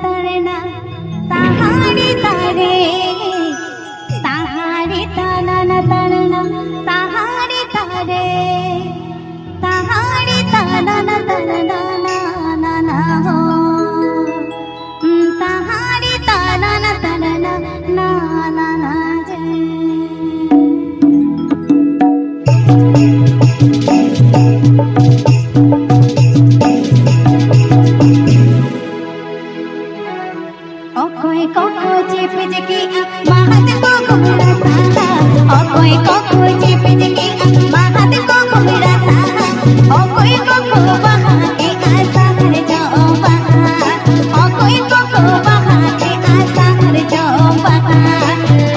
तड़ना ताहाड़ी तारे ताहाड़ी तानन तड़ना ताहाड़ी तारे ताहाड़ी तानन तड़ना ना ना हो ताहाड़ी तानन तड़ना ना ना ना कोई कोको चिप जकी महत को घुमरा साहा ओ कोई कोको चिप जकी महत को घुमरा साहा ओ कोई कोको वहां के आशा हर जाओ वहां ओ कोई कोको वहां के आशा हर जाओ वहां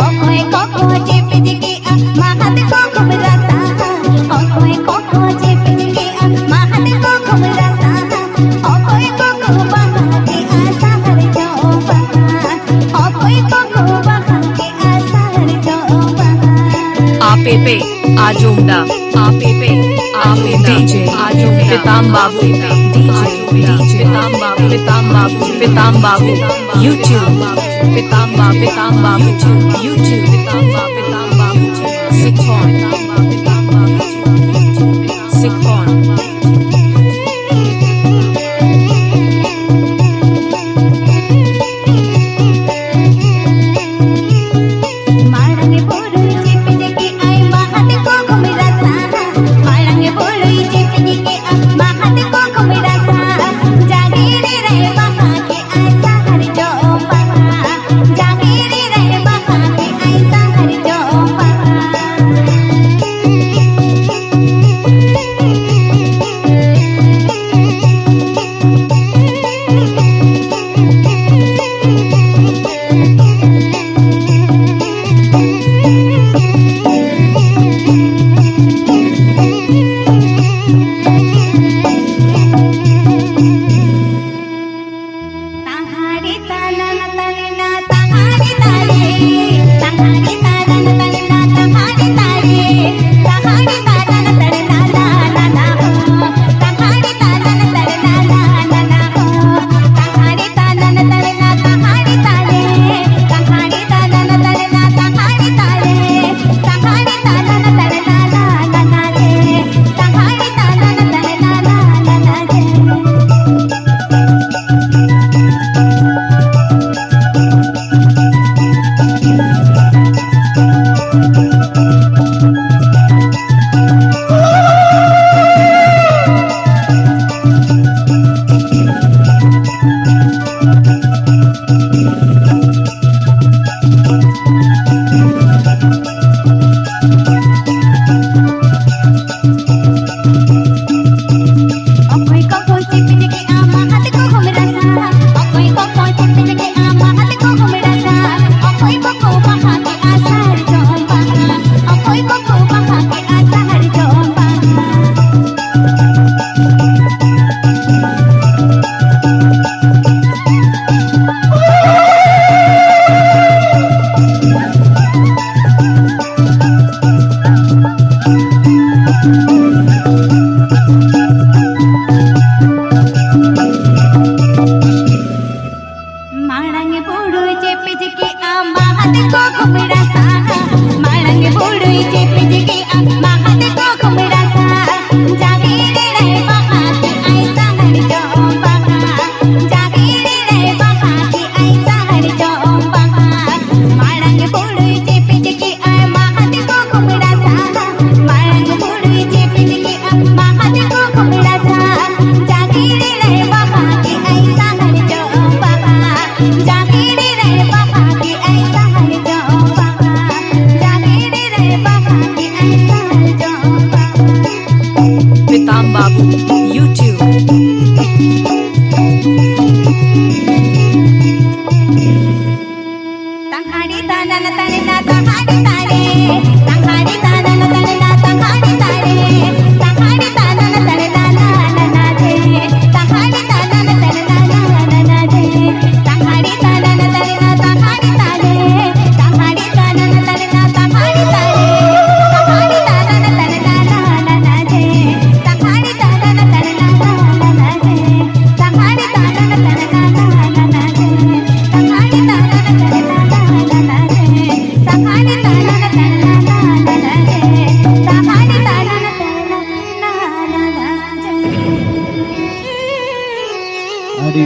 ओ कोई कोको चिप जकी महत को घुमरा साहा ओ कोई कोको चिप जकी महत को घुमरा साहा ओ कोई कोको वहां के आशा हर जाओ वहां आपे पे आजूमदा आपे पे डीजे आजूम पिताम बाबू डीजे पिताम बाबू YouTube पिताम बाबू YouTube पिताम बाबू सिखौन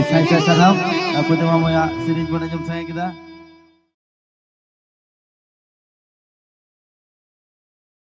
saya sarham pertama moya sering pun ajam saya kita